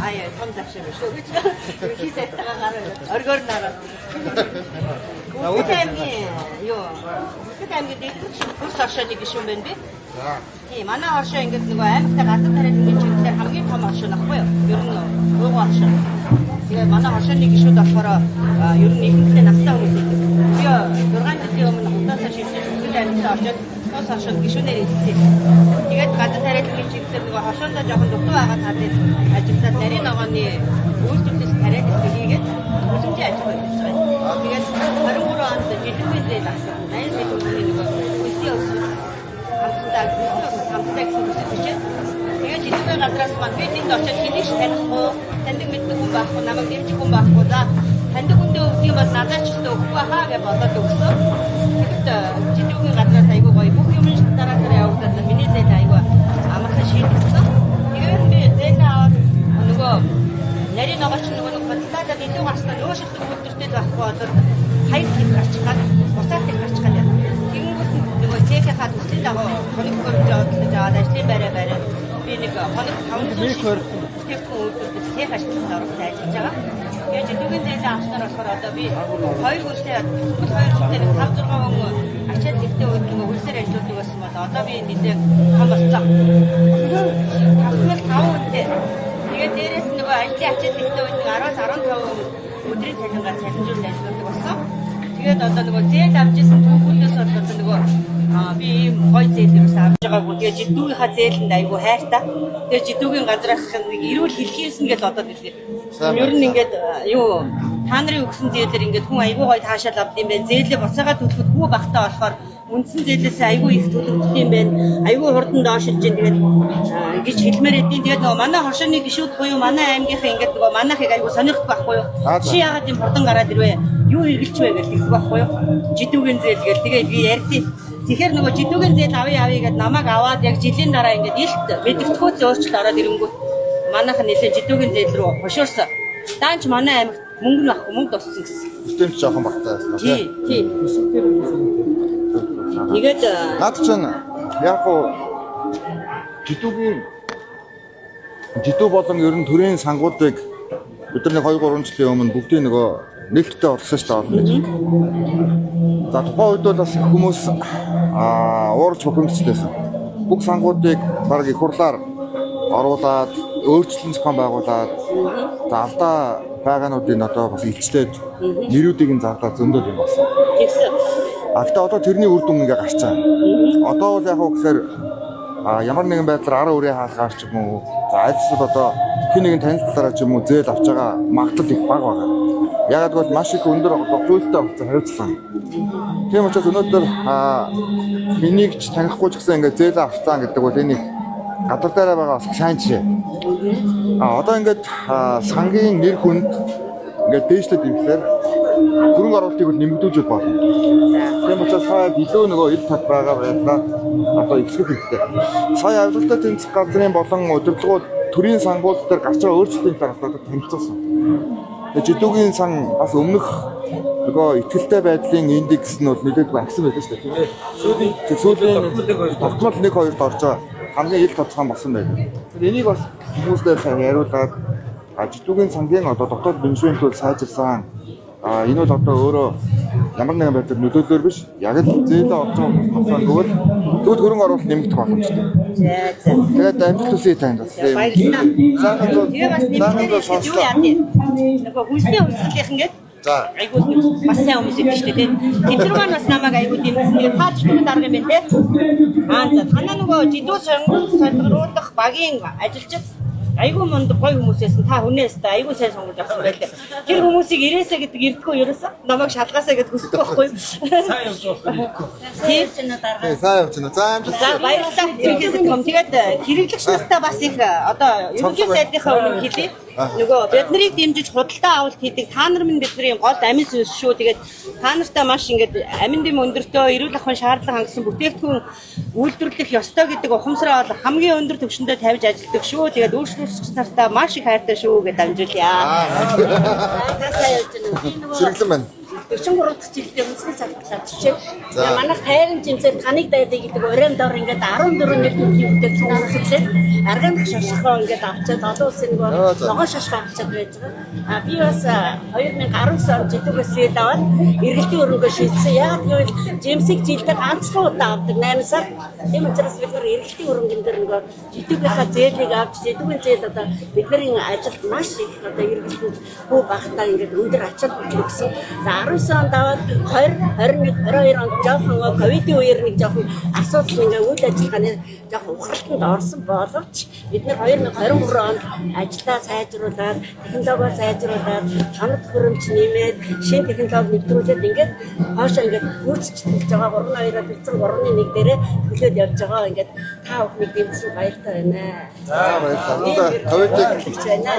아예 손잡시고 기세다가 나를 얼굴 나라. 우스담이 요 우스담이 부스하셔니기 shumben데. 이 만나 하셔 인게 그거 아무튼 같은 사람이 지금 хамгийн том 하셔 나고요. 이런 거 그거 하셔. 이게 만나 하셔니기 쇼다 para ер нь ихэнхдээ настай хүмүүс юм. Би 6 жилийн өмнө хутаасаа шийдсэн үсэлээр очоод тос хашууд гişүнээр ирсэн. Тэгээд гадаа тариалан чигсээр нөгөө хашаандаа жоохон дутуу байгаа таад ажиллаад нарийн ногооны үйлдвэрлэлээс тариад хийгээд хүсэмжийн ажил хийж байгаа. Тэгээд 23 онд жилийн зээл авсан. 80 сая төгрөгийн нөгөө үсгийн өсвөр хамтдаа гэсэн үсэж. Тэгээд жилийн газраас маань би тэнд очоод хэнийг танихгүй, таньдаг мэддэг хүн байхгүй, намайг дэмжих хүн байхгүй. За таньдаг хүндээ өгдөг бол надад ч ихтэй өгөхгүй хаа гэж бодоод өгсөн. Тэгэхдээ жилийн газраас айгүй гоё бүх юм дараа явагдаад миний зээл айгүй амархан шийдсэн. Тэгээд би зээл аваад нөгөө нарийн ногооч нөгөө бодлоо илүү гарсан нөгөө шилдэг хүлдэртэй байхгүй болоод хайр хийх гарчих гад буцаад их гарчих гад. Тэгэнгүүт нөгөө зээл хаад үсэл дагуу хоног хөрж аваад ажлын байраа би нэг хоног 500 техникүүд зээл ашиглаж орох ажиллаж байгаа. Тэгээд жилийн зээл авснаар болохоор одоо би 2 хүнтэй 5 6 хүн ачаал ихтэй нөгөө хөлсөр ажилладаг байсан бол одоо би нэлээд том болцсон. Тэгээд 5 хүнтэй. Тэгээд дээрээс нөгөө ажлын ачаал ихтэй үед 10-15 өдрийн цалингаар салжуулж ажилладаг болсон. Тэгээд одоо нөгөө зээл авч ирсэн түүхүүдээс одоо нөгөө би ийм гоё зээлээс авч байгаагүй. Тэгээд жидүүгийнхаа зээлэнд айгүй хайртай. Тэгээд жидүүгийн газраас нэг эрүүл хэлхийсэн гэж одоо хэлээ. Ер нь ингээд юу та нарын өгсөн зээлэр ингээд хүн айгүй гоё таашаал авд юм байна. Зээлээ буцаагаад төлөхөд хүү багтаа болохоор үндсэн зээлээс айгүй их төлөвлөлт юм байна. Айгүй хурдан доошилж дээ. Тэгээд ингэж хэлмээр эдийн тэгээд нөгөө манай хошооны гişүүд буюу манай аймгийнхаа ингээд нөгөө манайхыг айгүй сонирхох байхгүй юу? Чи яагаад юм хурдан гараад ирвэ? Юу хэрэглэж вэ гэж хэлэх байхгүй юу? Жидүүгийн зээл гэл тэгээд би ярьдیں۔ Тэгэхээр нөгөө жидүүгийн зээл авъя гэд намайг аваад яг жилийн дараа ингээд илт мэдгэцхүүц өөрчлөлт ороод ирэнгүүт манайхан нэлээд жидүүгийн зээл рүү хошуурсан. Даанч манай аймагт мөнгө нь авахгүй мөнгө туссан гэсэн. Системч жоохон багтаа байсан. Тий. Тэгээд наад чинь яг уу жидүү болон ер нь төрийн сангуудыг бид нар 2-3 жилийн өмнө бүгдийн нөгөө нээлттэй орсон шүү дээ. За тухайн үед бол бас хүмүүс уурж бохимдчихсэн. Бүх сангуудыг баг их хурлаар оруулаад өөрчлөлт зохион байгуулад за алдаа байгаануудыг одоо бас илчлээд нэрүүдийг нь зардаа зөндөд юм болсон. тэгсэн. Гэхдээ одоо тэрний үр дүн ингээ гарч байгаа. Одоо бол яг уу гэхээр ямар нэгэн байдлаар араа үрээ хаалгаар ч юм уу за альсад одоо хин нэгэн танилцлаараа ч юм уу зээл авч байгаа магадлал их бага байгаа. Ягаад гэвэл маш их өндөр тогтвортой болсон хариуцлага. Тийм учраас өнөөдөр энийг ч танихгүй ч гэсэн ингээ зээл авцсан гэдэг бол энийг гадар дээр байгаа бас сайн жишээ. Одоо ингээд сангийн нэр хүнд ингээд дээшлээд ирэхээр хөрөнгө оруулалтыг бол нэмэгдүүлж болно. Тийм учраас сая илүү нөгөө ил тат байгаа байдлаа одоо ихсгэх хэрэгтэй. Сая авилгалтай тэмцэх газрын болон удирдлагууд төрийн сангууд дээр гарч байгаа өөрчлөлтийн талаар танилцуулсан. Тэгээд жидүүгийн сан бас өмнөх нөгөө ихтэй байдлын индекс нь бол нэлээд багсан байдаг шүү дээ. Сүүлийн тогтмол 1-2-т орж байгаа хамгийн ил тоцхон болсон байдаг. Тэгэхээр энийг бас хүмүүсээр сайн яриулаад жидүүгийн сангийн одоо дотоод менежментүүд сайжирсан. Энэ бол одоо өөрөө ямар нэгэн байдлаар нөлөөлөөр биш. Яг л зээлээ олж байгаа хүмүүс тэгвэл хөрөнгө оруулалт нэмэгдэх боломжтой. За. Тэгээд амжилт хүсье танд бас. Баярлалаа. Тэгээ бас нэмэгдэж юу яа тий. Нөгөө хүнсний өсгөлийнх ингээд за айгуу бас сайн хүмүүс идэв шүү дээ. Тэдгээр маань бас намайг айгуу дэмжсэн. Тэгээ таач бүгд дарга юм байна те. За танаа нөгөө жидүү солигруулах багийн ажилчид айгуу мундаг гоё хүмүүсээс та хүнээс та айгуу сайн сонгож авсан байлээ. Тэр хүмүүсийг ирээсэ гэдэг ирдэггүй ерөөсөө намайг шалгаасаа гэдэг хүсдэг байхгүй юу? Сайн явж болох. Тийм ч нэ дарга. сайн явж байна. За амжилт. За баярлалаа. Тэгээд хэрэглэгч нартай бас их одоо ерөнхий сайдынхаа өмнө хэлье. Нөгөө биднийг дэмжиж худалдаа авалт хийдэг та нар минь бидний гол амин сүнс шүү. Тэгээд та нартай маш ингээд амин дэм өндөртөө эрүүл ахуйн шаардлага хангасан бүтээгдэхүүн үйлдвэрлэх ёстой гэдэг ухамсараа бол хамгийн өндөр түвшиндээ тавьж ажилладаг шүү. Тэгээд өөрчлөлтч нартаа маш их хайртай шүү гэж дамжуулъя. Зэрэглэн байна. 43 дахь жилдээ үндэсний салбарлаад чичээ. Манайх тайран жимсээр таныг дайдаг гэдэг өрөөнд дор ингээд 14 нэг төрлийн бүтээгдэхүүн үүсгэлээд арган шашхаа ингээд авчаад олон улсын нөгөө ногоон шашхаа авчаад байж байгаа. Би бас 2019 он жидүүгээс ил аваад эргэлтийн өрөнгөө шийдсэн. Яг гэвэл жимсийг жилдээ ганцхан удаа авдаг 8 сар. Тийм учраас бид нар эргэлтийн өрөнгөн дээр нөгөө жидүүгийнхаа зээлийг авч жидүүгийн зээл одоо бидний ажилд маш их одоо эргэлтэнд хөө багтаа ингээд өндөр ачаал өгсөн. 19 онд аваад 20, 21, 22 онд жоохон ковидын үеэр нэг жоохон асуудал ингээ үйл ажиллагааны жоохон ухралтанд орсон боловч бид нэр 2023 онд ажлаа сайжруулад, технологио сайжруулад, чанар төхөөрөмж нэмээд, шинэ технологи нэвтрүүлээд ингээд хоошоо ингээд гүйцэтгэж байгаа 32-аар бэлдсэн 3-1 дээрээ төлөөд явж байгаа ингээд та бүхнийг дэмжсэн баяртай байна. За баярлалаа. Ковидыг байна.